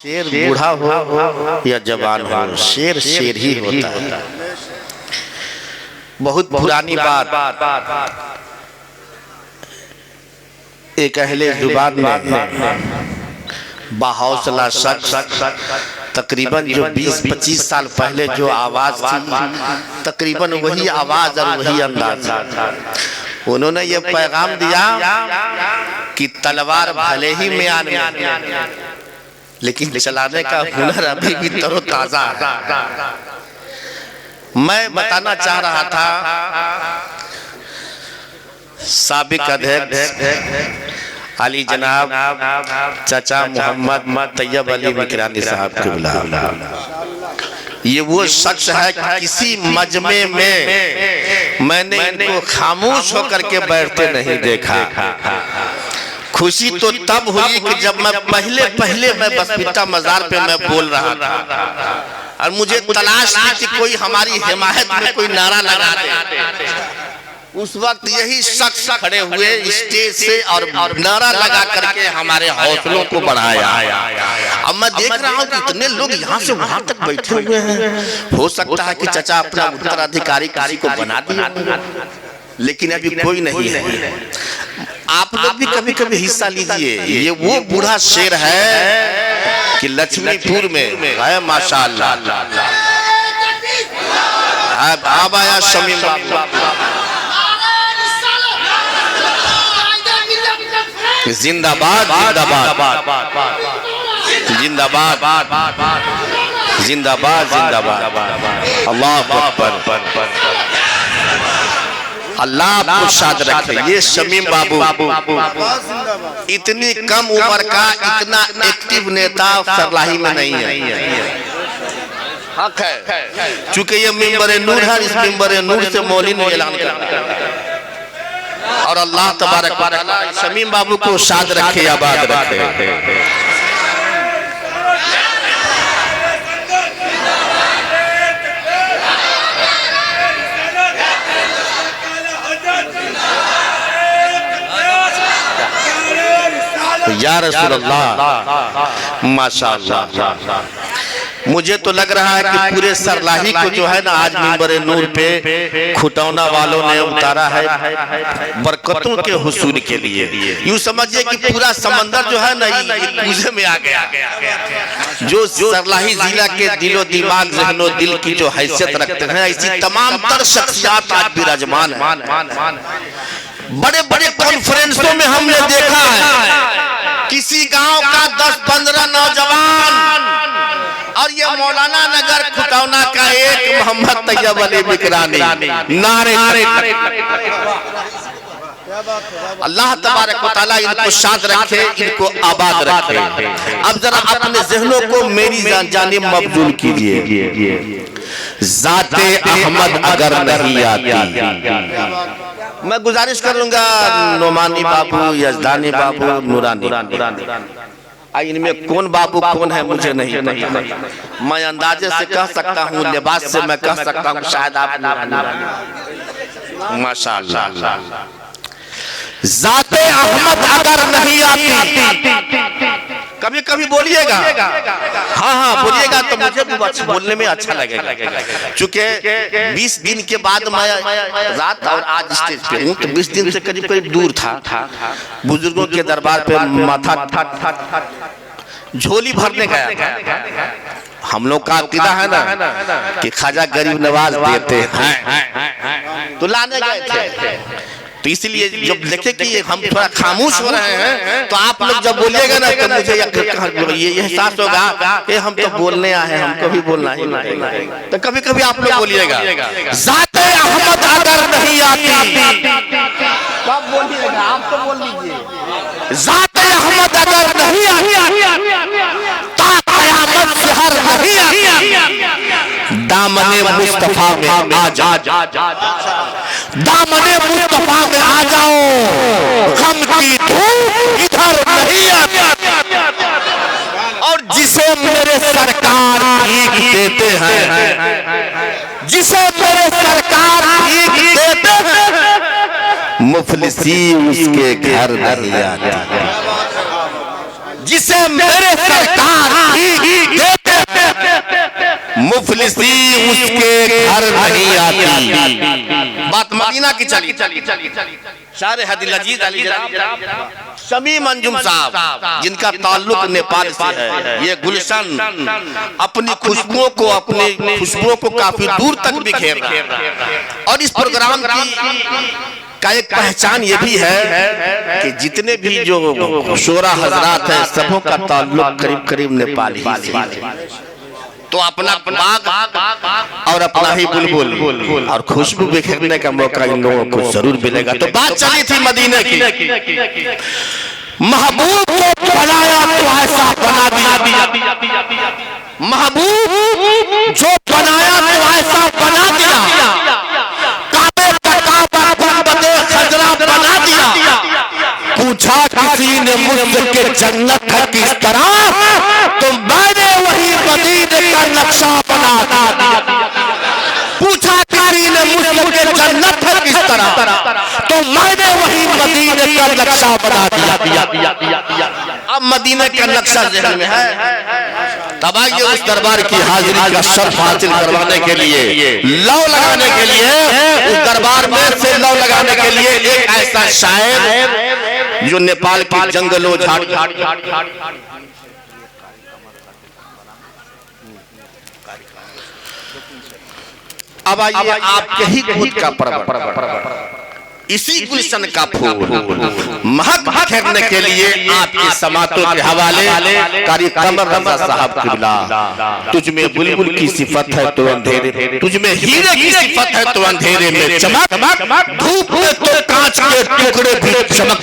शेर बूढ़ा हो या जवान हो, शेर शेर ही होता है। बहुत पुरानी बात एक अहले जुबान में बाहौसला शख्स तकरीबन जो 20-25 साल पहले जो आवाज थी, तकरीबन वही आवाज और वही अंदाज था। उन्होंने ये पैगाम दिया कि तलवार भले ही म्यान में, लेकिन चलाने का हुनर अभी भी तरोताजा है। मैं बताना चाह रहा था, साबिक अध्यक्ष अली जनाब चाचा मोहम्मद तैयब अली मिकरानी साहब किबला, ये वो शख्स है कि किसी मजमे में मैंने इनको खामोश होकर के बैठते नहीं देखा। खुशी तो तब हुई कि जब मैं पहले मैं बसपिट्टा मजार पे मैं बोल रहा था और मुझे तलाश थी कि कोई हमारी हिमायत में कोई नारा लगा दे। उस वक्त यही शख्स खड़े हुए स्टेज से और नारा लगा करके हमारे हौसलों को बढ़ाया। अब मैं देख रहा हूँ कि इतने लोग यहाँ से वहां तक बैठे हुए हैं। हो सकता है कि चचा अपना उत्तराधिकारी को बना दिया, लेकिन अभी कोई नहीं है। आप लोग भी कभी कभी हिस्सा लीजिए। ये वो बूढ़ा शेर है कि लक्ष्मीपुर में है, माशाअल्लाह। अब आया शमीम जिंदाबाद जिंदाबाद जिंदाबाद जिंदाबाद जिंदाबाद। अल्लाह अकबर, अल्लाह आपको शाद रखे। ये शमीम बाबू इतनी कम उम्र का इतना एक्टिव नेता सरलाही में नहीं है। हक है, चूंकि ये मिंबर नूर है, इस मिंबर नूर से मौलवी ने ऐलान किया। और अल्लाह तबारक व तआला शमीम बाबू को शाद रखे, आबाद रखे। या रसूल अल्लाह, माशाअल्लाह। मुझे तो लग रहा है कि पूरे सरलाही को जो है ना आज मिंबर नूर पे खुटौना वालों ने उतारा है बरकतों के हुसूल के लिए। यूं समझिए कि पूरा समंदर जो है ना पूजे में आ गया। जो सरलाही जिला के दिलो दिमाग जहनो दिल की जो हैसियत रखते हैं, ऐसी तमाम तर शख्सियत आज विराजमान है। बड़े बड़े कॉन्फ्रेंसों में हमने देखा है किसी गांव का 10-15 नौजवान और ये मौलाना नगर खुटौना का एक मोहम्मद तैयब अली मिकरानी नारे। अल्लाह तबारक व तआला इनको शाद रखे, इनको आबाद रखे। अब जरा अपने जहनों को मेरी जानिब मबजूल कीजिए। जाते अहमद अगर नहीं आती, मैं गुजारिश करूंगा नोमानी बाबू, यजदानी बाबू, नूरानी, इनमें कौन बाबू कौन है मुझे नहीं पता। मैं अंदाजे से कह सकता हूँ, लिबास से मैं कह सकता हूँ शायद आप माशाअल्लाह। जाते अहमद अगर नहीं आती, कभी कभी बोलिएगा, हाँ बोलिएगा तो मुझे भी बोलने में अच्छा लगेगा। चूंकि 20 दिन के बाद मैं रात और आज स्टेज पे हूँ, तो 20 दिन से करीब करीब दूर था। बुजुर्गों के दरबार पे माथा झोली भरने गया था। हम लोग का अकीदा है ना कि ख्वाजा गरीब नवाज देते हैं, तो लाने गए थे। तो इसलिए जब देखे कि हम थोड़ा खामोश हो रहे हैं, तो आप लोग जब बोलिएगा ना तो मुझे ये एहसास होगा कि हम तो बोलने आए हैं, हमको भी बोलना ही पड़ेगा। तो कभी कभी आप लोग बोलिएगा, जाते अहमद अगर नहीं आती, कब बोलिएगा आप तो बोल लीजिए। जाते अहमद अगर नहीं आती, ता क़यामत से हर नहीं आती, दामने मुस्तफा में आ जा, दामने मुस्तफा में आ जाओ, गम की धूप इधर नहीं आती। और जिसे मेरे सरकार भीख देते हैं, जिसे मेरे सरकार भीख देते हैं, मुफलिसी उसके घर नहीं आती। जिसे मेरे सरकार मुफलिसी उसके घर नहीं आती। बात मदीना की चली। शायर हदील अजीज अली जनाब शमी मंजुम साहब, जिनका ताल्लुक नेपाल से है, ये गुलशन अपनी खुशबुओं को काफी दूर तक बिखेर रहा है। और इस प्रोग्राम का एक पहचान ये भी है कि जितने भी जो शोरा हजरात हैं, सबों का ताल्लुक करीब करीब नेपाल ही से। तो अपना बाग और अपना ही बुलबुल और खुशबू बिखेरने का मौका इन लोगों को जरूर मिलेगा। तो बात चली थी मदीने की। महबूब को बनाया तो ऐसा बना दिया, महबूब जो बनाया तो ऐसा बना दिया, काबे का काबा गुंबदे खजरा बना दिया। पूछा किसी ने मुझसे कि जन्नत है किस तरह, तो मैंने वही मदीने का नक्शा बना दिया। पूछा किसी ने मुझसे कि जन्नत है किस तरह, तो मैंने वही मदीने का नक्शा बना दिया। अब मदीने का नक्शा ज़हन में है। तब आइए उस दरबार की हाजिरी का शर्फ हासिल करवाने के लिए, लौ लगाने के लिए, उस दरबार में से लौ लगाने के लिए एक ऐसा शायर जो नेपाल के जंगलों झाड़ अब आइए आपके ही खुद का पर्वत, इसी गुलशन का फूल महक बिखेरने के लिए आपके समातों के हवाले कारी कमर रजा साहब किबला। तुझ में बुलबुल की सिफत है तो अंधेरे, तुझ में हीरे की सिफत है तो अंधेरे में चमक, धूप में तो कांच के टुकड़े भी चमक।